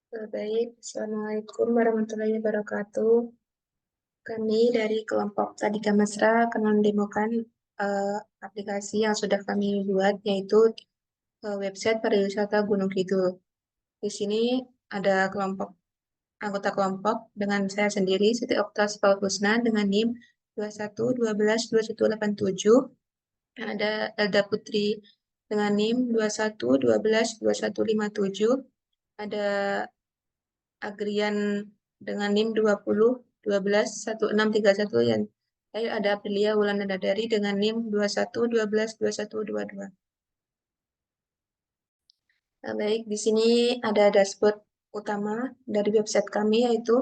Baik, Assalamualaikum warahmatullahi wabarakatuh. Kami dari kelompok Tadika Mesra akan mendemokan aplikasi yang sudah kami buat, yaitu website pariwisata Gunung Kidul. Di sini ada anggota kelompok dengan saya sendiri, Siti Oktas Paulhusna dengan NIM 21 12 2187. Ada Elda Putri dengan NIM 21 12 2157. Ada Agrian dengan NIM 20 12 1631 yang ada Aprilia Wulandari Dari dengan NIM 21 12 2122. Nah, baik, di sini ada dashboard utama dari website kami, yaitu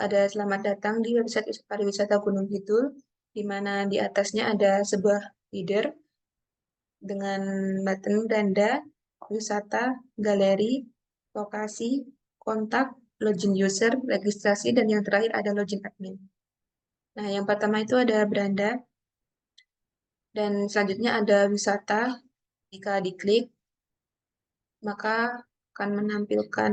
ada selamat datang di website pariwisata Gunung Kidul, di mana di atasnya ada sebuah header dengan button ganda, wisata, galeri, lokasi, kontak, login user, registrasi, dan yang terakhir ada login admin. Nah, yang pertama itu ada beranda, dan selanjutnya ada wisata. Jika diklik, maka akan menampilkan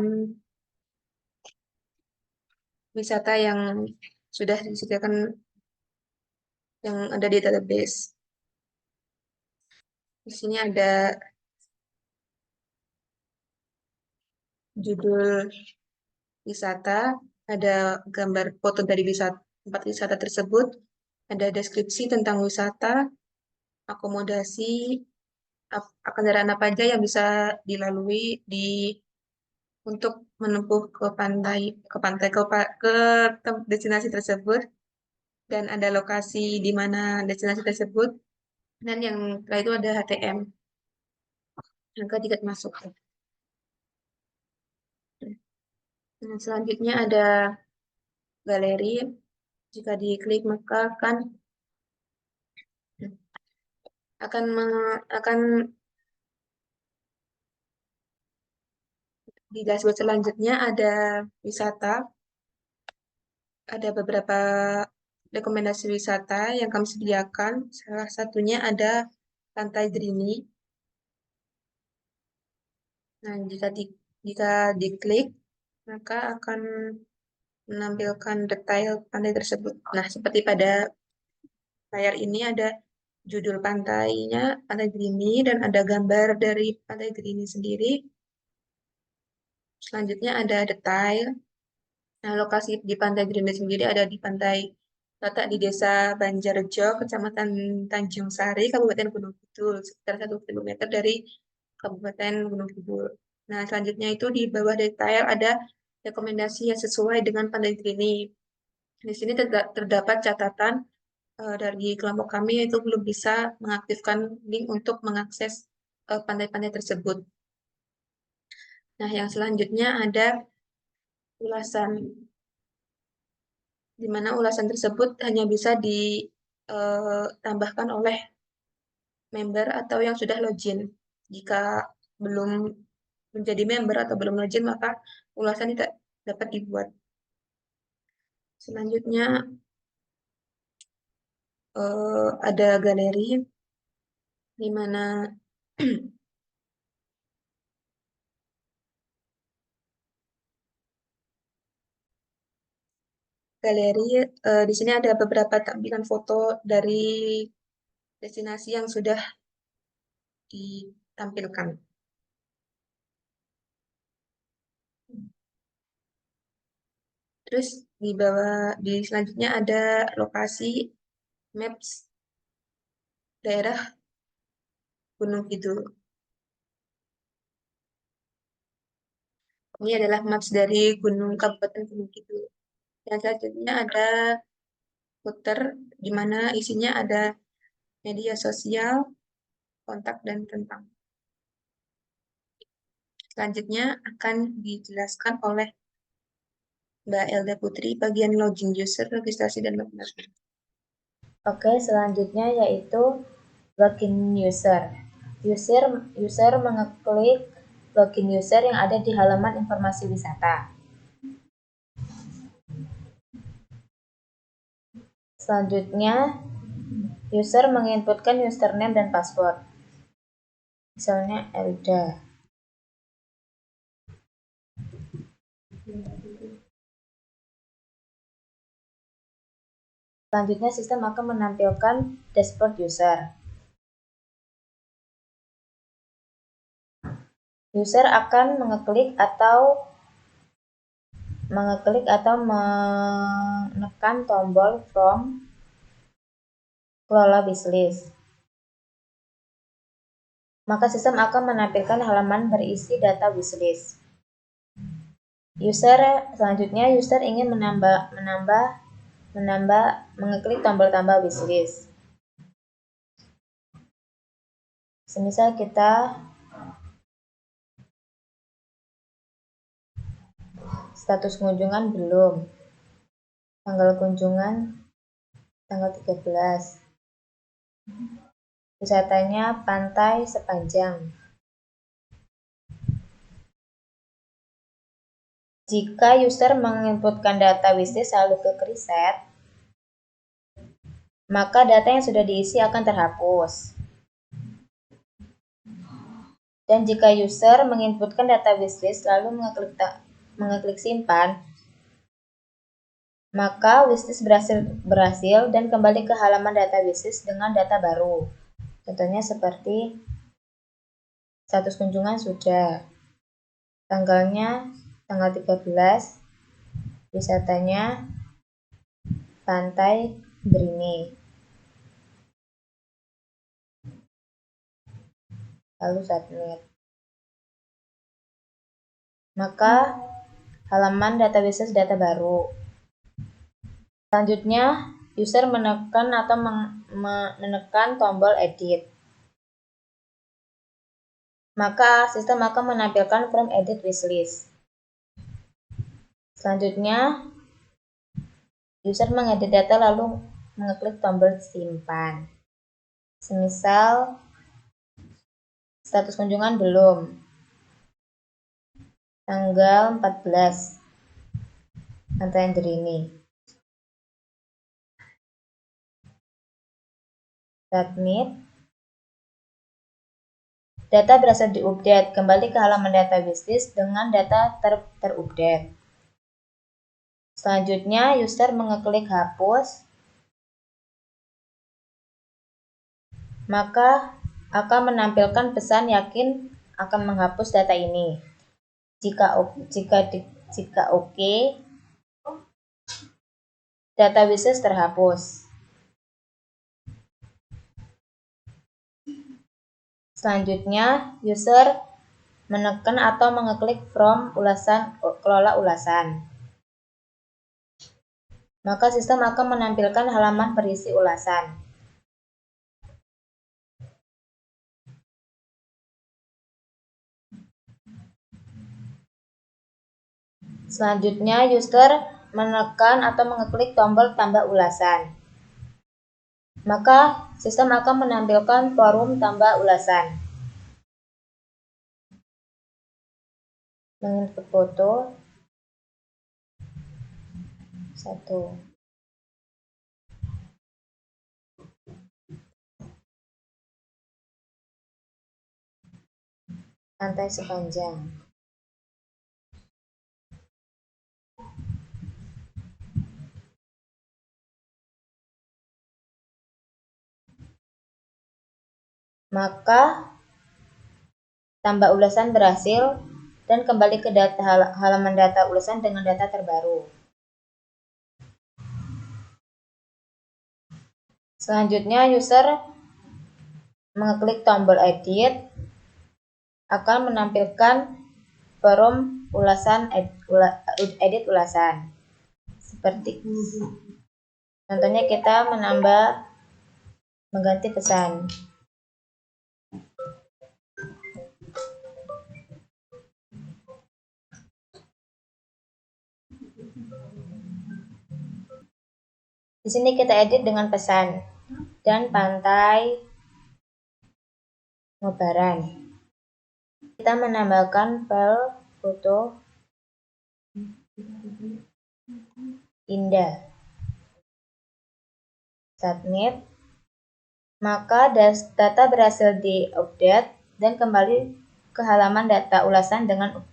wisata yang sudah disediakan yang ada di database. Di sini ada judul wisata, ada gambar foto dari tempat wisata tersebut, ada deskripsi tentang wisata, akomodasi, kendaraan apa aja yang bisa dilalui untuk menempuh ke destinasi tersebut, dan ada lokasi di mana destinasi tersebut, dan yang terakhir itu ada HTM, harga tiket masuk. Nah, selanjutnya ada galeri. Jika diklik maka akan di dashboard selanjutnya ada wisata. Ada beberapa rekomendasi wisata yang kami sediakan. Salah satunya ada Pantai Drini. Nah, jika diklik, maka akan menampilkan detail pantai tersebut. Nah, seperti pada layar ini ada judul pantainya, Pantai Drini, dan ada gambar dari Pantai Drini sendiri. Selanjutnya ada detail. Nah, lokasi di Pantai Drini sendiri ada di pantai letak di Desa Banjarjo, Kecamatan Tanjung Sari, Kabupaten Gunung Kidul, sekitar 1 kilometer dari Kabupaten Gunung Kidul. Nah, selanjutnya itu di bawah detail ada rekomendasi yang sesuai dengan Pantai Drini. Di sini terdapat catatan dari kelompok kami, yaitu belum bisa mengaktifkan link untuk mengakses pantai-pantai tersebut. Nah, yang selanjutnya ada ulasan, di mana ulasan tersebut hanya bisa ditambahkan oleh member atau yang sudah login. Jika belum menjadi member atau belum login, maka ulasan tidak dapat dibuat. Selanjutnya ada galeri, di mana galeri di sini ada beberapa tampilan foto dari destinasi yang sudah ditampilkan. Terus di selanjutnya ada lokasi maps daerah Gunung Kidul. Ini adalah maps dari Kabupaten Gunung Kidul. Dan selanjutnya ada footer, di mana isinya ada media sosial, kontak, dan tentang. Selanjutnya akan dijelaskan oleh Mbak Elda Putri, bagian login user, registrasi, dan login. Oke, selanjutnya yaitu login user. User mengeklik login user yang ada di halaman informasi wisata. Selanjutnya, user menginputkan username dan password. Misalnya Elda. Selanjutnya, sistem akan menampilkan dashboard user. User akan mengeklik atau menekan tombol From Kelola Wishlist. Maka sistem akan menampilkan halaman berisi data wishlist. Selanjutnya user ingin mengeklik tombol tambah wishlist. Semisal kita status kunjungan belum, tanggal kunjungan tanggal 13, wisatanya pantai sepanjang. Jika user menginputkan data wishlist lalu klik reset, maka data yang sudah diisi akan terhapus. Dan jika user menginputkan data wishlist lalu mengeklik simpan, maka wishlist berhasil dan kembali ke halaman data wishlist dengan data baru. Contohnya seperti status kunjungan sudah, tanggalnya tanggal 13, wisatanya pantai Drini. Lalu submit. Maka halaman data wishlist data baru. Selanjutnya, user menekan tombol edit. Maka sistem akan menampilkan From Edit Wishlist. Selanjutnya, user mengedit data lalu mengeklik tombol simpan. Semisal status kunjungan belum, tanggal 14, Pantai Drini. Submit. Data berhasil diupdate, kembali ke halaman data wishlist dengan data terupdate. Selanjutnya, user mengeklik hapus, maka akan menampilkan pesan yakin akan menghapus data ini. Jika oke, data wishlist terhapus. Selanjutnya, user menekan atau mengeklik From Kelola Ulasan. Maka sistem akan menampilkan halaman berisi ulasan. Selanjutnya, user menekan atau mengeklik tombol tambah ulasan. Maka sistem akan menampilkan forum tambah ulasan. Menginput foto 1. Pantai sepanjang. Maka tambah ulasan berhasil dan kembali ke halaman data ulasan dengan data terbaru. Selanjutnya, user mengeklik tombol edit akan menampilkan forum ulasan edit ulasan. Seperti contohnya kita mengganti pesan. Di sini kita edit dengan pesan dan pantai Ngobaran. Kita menambahkan file foto indah. Submit. Maka data berhasil diupdate dan kembali ke halaman data ulasan dengan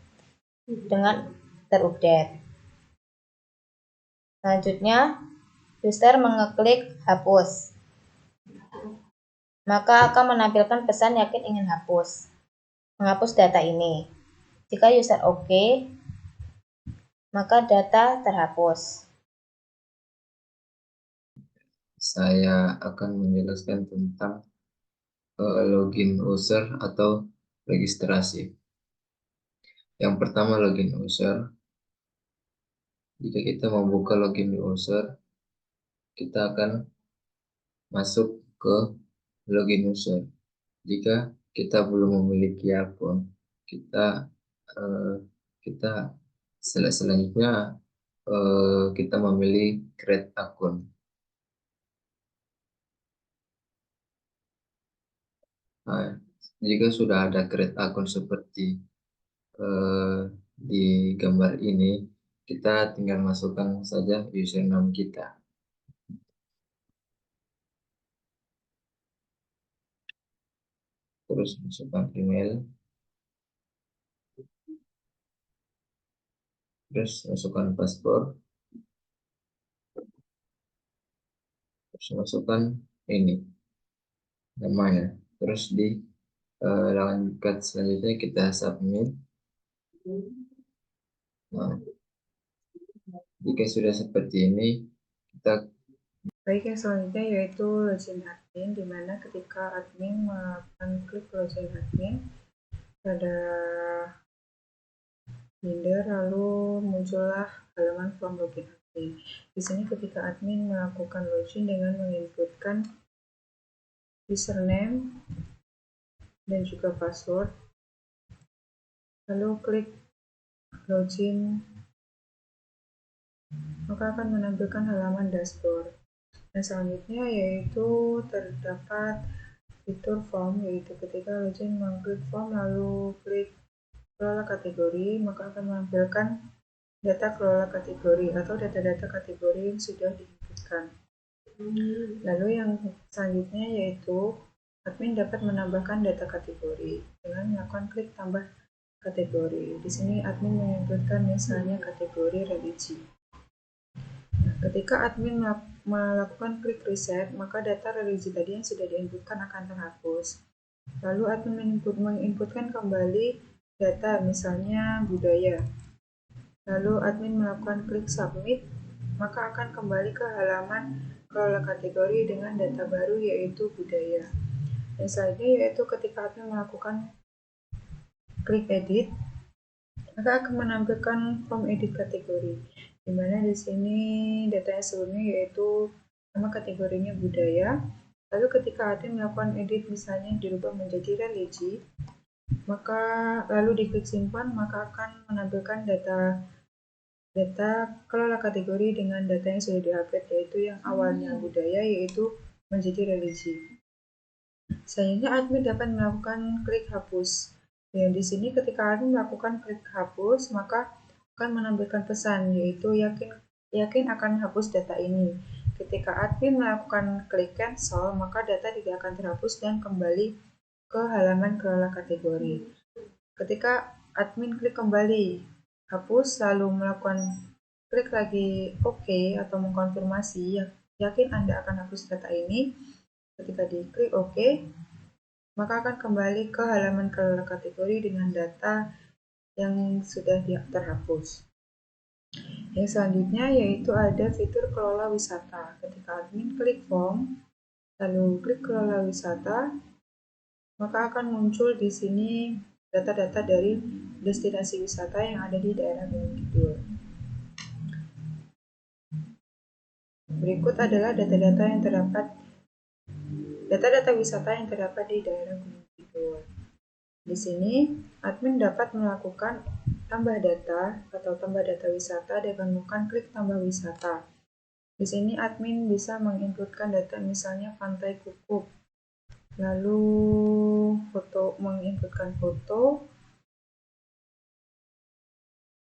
terupdate. Selanjutnya, user mengeklik hapus. Maka akan menampilkan pesan yakin ingin menghapus data ini. Jika user oke, maka data terhapus. Saya akan menjelaskan tentang login user atau registrasi. Yang pertama, login user. Jika kita membuka login user, kita akan masuk ke login user. Jika kita belum memiliki akun, kita selanjutnya kita memilih create akun. Nah, jika sudah ada create akun seperti di gambar ini, kita tinggal masukkan saja username kita. Terus masukkan email. Terus masukkan password. Terus masukkan ini namanya. Terus di lanjutkan selanjutnya kita submit. Nah, jika sudah seperti ini, kita Baik, yang selanjutnya yaitu login admin, di mana ketika admin melakukan klik login admin pada Binder, lalu muncullah halaman form login admin. Di sini ketika admin melakukan login dengan menginputkan username dan juga password, lalu klik login, maka akan menampilkan halaman dashboard. Dan selanjutnya yaitu terdapat fitur form, yaitu ketika login mengklik form lalu klik kelola kategori, maka akan menampilkan data kelola kategori atau data-data kategori yang sudah diinputkan. Lalu yang selanjutnya yaitu admin dapat menambahkan data kategori dengan melakukan klik tambah kategori. Di sini admin menginputkan misalnya kategori religi. Ketika admin melakukan klik reset, maka data religi tadi yang sudah diinputkan akan terhapus. Lalu admin menginputkan kembali data, misalnya budaya. Lalu admin melakukan klik submit, maka akan kembali ke halaman kelola kategori dengan data baru yaitu budaya. Dan selanjutnya yaitu ketika admin melakukan klik edit, maka akan menampilkan form edit kategori, di mana di sini data yang sebelumnya yaitu nama kategorinya budaya. Lalu ketika admin melakukan edit misalnya dirubah menjadi religi, maka lalu diklik simpan, maka akan menampilkan data kelola kategori dengan data yang sudah diupdate, yaitu yang awalnya budaya yaitu menjadi religi. Selanjutnya admin dapat melakukan klik hapus. Yang di sini ketika admin melakukan klik hapus, maka akan menampilkan pesan yaitu yakin akan hapus data ini. Ketika admin melakukan klik cancel, maka data tidak akan terhapus dan kembali ke halaman kelola kategori. Ketika admin klik kembali hapus lalu melakukan klik lagi OK atau mengkonfirmasi yakin Anda akan hapus data ini, ketika diklik OK, maka akan kembali ke halaman kelola kategori dengan data yang sudah terhapus. Yang selanjutnya yaitu ada fitur kelola wisata. Ketika admin klik form, lalu klik kelola wisata, maka akan muncul di sini data-data dari destinasi wisata yang ada di daerah Gunung Kidul. Berikut adalah data-data wisata yang terdapat di daerah Gunung Kidul. Di sini, admin dapat melakukan tambah data atau tambah data wisata dengan melakukan klik tambah wisata. Di sini admin bisa menginputkan data misalnya Pantai Kukup, lalu menginputkan foto,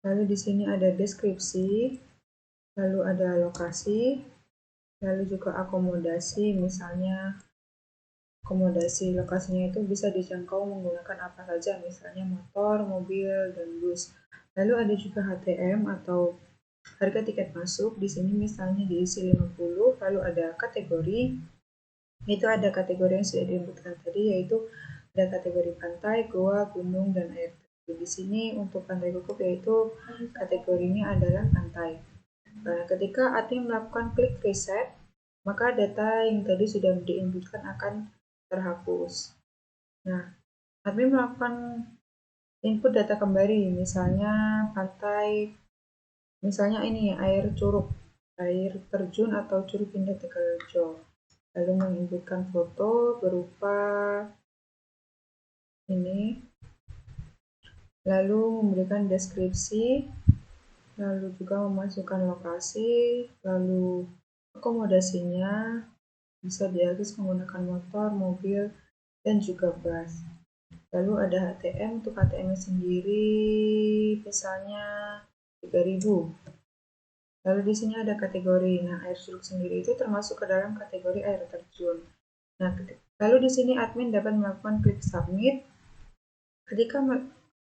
lalu di sini ada deskripsi, lalu ada lokasi, lalu juga akomodasi, misalnya akomodasi lokasinya itu bisa dijangkau menggunakan apa saja, misalnya motor, mobil, dan bus. Lalu ada juga HTM atau harga tiket masuk. Di sini misalnya diisi 50, lalu ada kategori. Itu ada kategori yang sudah diinputkan tadi, yaitu ada kategori pantai, goa, gunung, dan air terjun. Di sini untuk Pantai Kukup yaitu kategorinya adalah pantai. Nah, ketika admin melakukan klik reset, maka data yang tadi sudah diinputkan akan terhapus. Nah, admin melakukan input data kembali, misalnya pantai, misalnya ini air curug, air terjun atau Curug Indah Tegalrejo. Lalu menginputkan foto berupa ini, lalu memberikan deskripsi, lalu juga memasukkan lokasi, lalu akomodasinya bisa diakses menggunakan motor, mobil, dan juga bus. Lalu ada HTM, untuk HTM sendiri misalnya 3000. Lalu di sini ada kategori. Nah, air curug sendiri itu termasuk ke dalam kategori air terjun. Nah, lalu di sini admin dapat melakukan klik submit. Ketika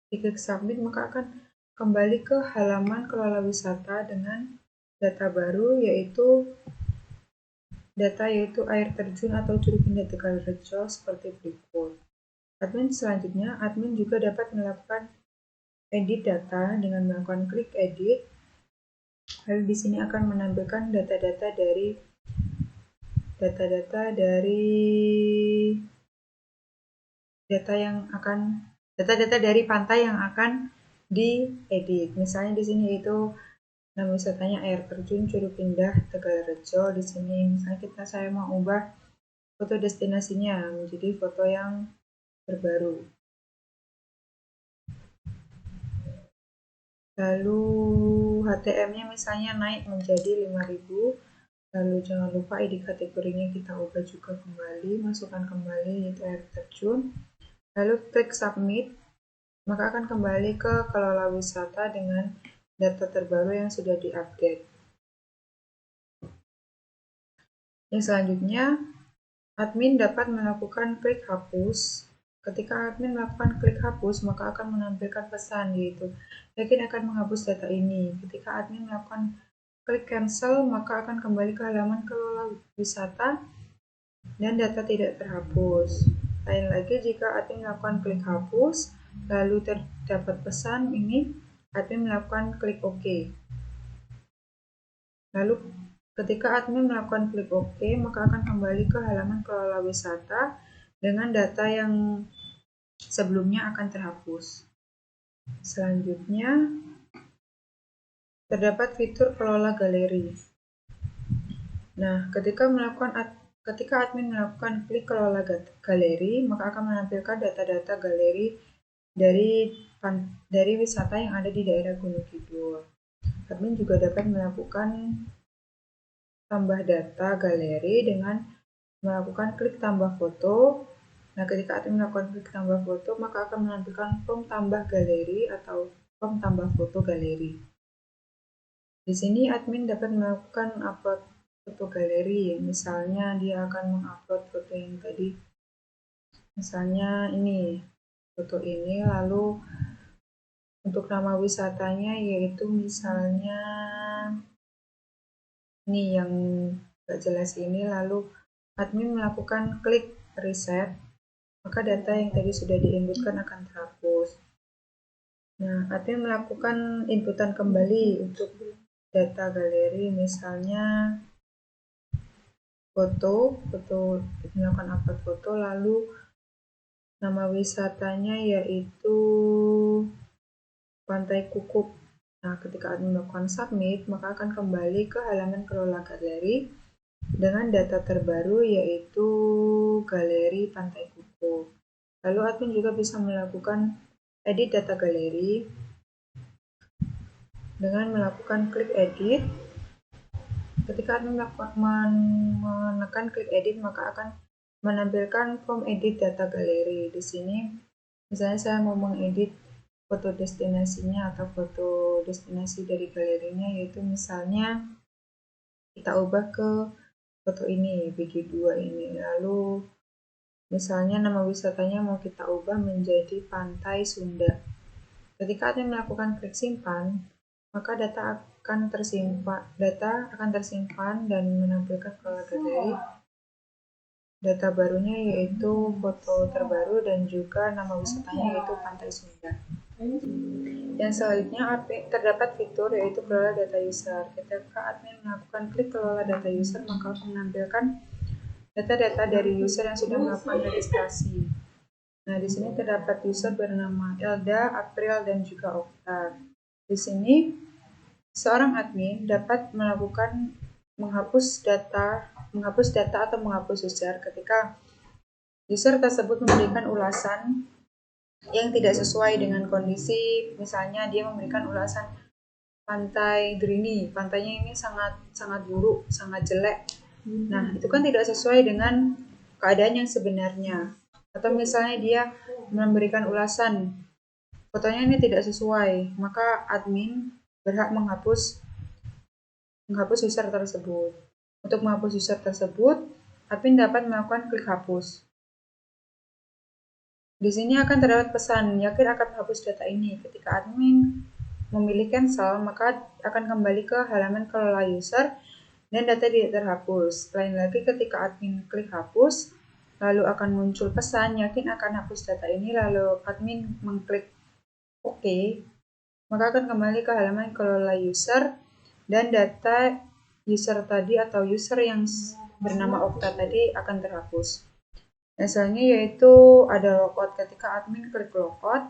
diklik submit, maka akan kembali ke halaman kelola wisata dengan data baru, yaitu air terjun atau Curug Indah Tegalrejo seperti berikut. Selanjutnya, admin juga dapat melakukan edit data dengan melakukan klik edit. Lalu di sini akan menampilkan data-data dari pantai yang akan diedit. Misalnya di sini itu nama wisatanya air terjun Curug Indah Tegalrejo. Di sini misalnya saya mau ubah foto destinasinya menjadi foto yang terbaru. Lalu HTM-nya misalnya naik menjadi 5000. Lalu jangan lupa ID kategorinya kita ubah juga kembali, masukkan kembali yaitu air terjun. Lalu klik submit, maka akan kembali ke kelola wisata dengan data terbaru yang sudah diupdate. Yang selanjutnya, admin dapat melakukan klik hapus. Ketika admin melakukan klik hapus, maka akan menampilkan pesan, yaitu yakin akan menghapus data ini. Ketika admin melakukan klik cancel, maka akan kembali ke halaman kelola wisata dan data tidak terhapus. Lain lagi jika admin melakukan klik hapus, lalu terdapat pesan ini, admin melakukan klik OK. Lalu ketika admin melakukan klik OK, maka akan kembali ke halaman kelola wisata dengan data yang sebelumnya akan terhapus. Selanjutnya, terdapat fitur kelola galeri. Nah, ketika admin melakukan klik kelola galeri, maka akan menampilkan data-data galeri dari wisata yang ada di daerah Gunung Kidul. Admin juga dapat melakukan tambah data galeri dengan melakukan klik tambah foto. Nah, ketika admin melakukan klik tambah foto, maka akan menampilkan form tambah galeri atau form tambah foto galeri. Di sini admin dapat melakukan upload foto galeri, misalnya dia akan mengupload foto yang tadi, misalnya ini, foto ini, lalu untuk nama wisatanya yaitu misalnya ini yang gak jelas ini, lalu admin melakukan klik reset, maka data yang tadi sudah diinputkan akan terhapus. Nah, admin melakukan inputan kembali untuk data galeri, misalnya foto, melakukan upload foto, lalu nama wisatanya yaitu Pantai Kukup. Nah, ketika admin melakukan submit, maka akan kembali ke halaman kelola galeri dengan data terbaru yaitu galeri Pantai Kukup. Lalu admin juga bisa melakukan edit data galeri dengan melakukan klik edit. Ketika admin menekan klik edit, maka akan menampilkan form edit data galeri. Di sini, misalnya saya mau mengedit foto destinasinya atau foto destinasi dari galerinya, yaitu misalnya kita ubah ke foto ini, BG2 ini. Lalu, misalnya nama wisatanya mau kita ubah menjadi Pantai Sunda. Ketika admin melakukan klik simpan, maka data akan tersimpan dan menampilkan kolom galeri. Data barunya yaitu foto terbaru dan juga nama wisatanya yaitu Pantai Sunda. Yang selanjutnya terdapat fitur yaitu kelola data user. Ketika admin melakukan klik kelola data user, maka akan menampilkan data-data dari user yang sudah melakukan registrasi. Nah, di sini terdapat user bernama Elda, April, dan juga Oktar. Di sini seorang admin dapat melakukan menghapus data atau menghapus user ketika user tersebut memberikan ulasan yang tidak sesuai dengan kondisi. Misalnya dia memberikan ulasan Pantai Drini, pantainya ini sangat buruk, sangat jelek. Nah, itu kan tidak sesuai dengan keadaan yang sebenarnya. Atau misalnya dia memberikan ulasan fotonya ini tidak sesuai, maka admin berhak menghapus user tersebut. Untuk menghapus user tersebut, admin dapat melakukan klik hapus. Di sini akan terdapat pesan, yakin akan menghapus data ini. Ketika admin memilih cancel, maka akan kembali ke halaman kelola user dan data tidak terhapus. Lain lagi ketika admin klik hapus, lalu akan muncul pesan, yakin akan hapus data ini, lalu admin mengklik OK, maka akan kembali ke halaman kelola user dan data user tadi atau user yang bernama Okta tadi akan terhapus. Yang selanjutnya yaitu ada logout. Ketika admin klik logout,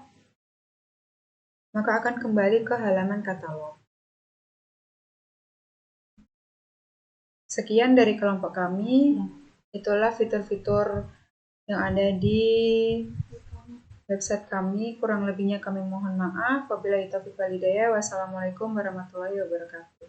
maka akan kembali ke halaman katalog. Sekian dari kelompok kami. Itulah fitur-fitur yang ada di website kami. Kurang lebihnya kami mohon maaf. Wabillahi taufiq wal hidayah. Wassalamualaikum warahmatullahi wabarakatuh.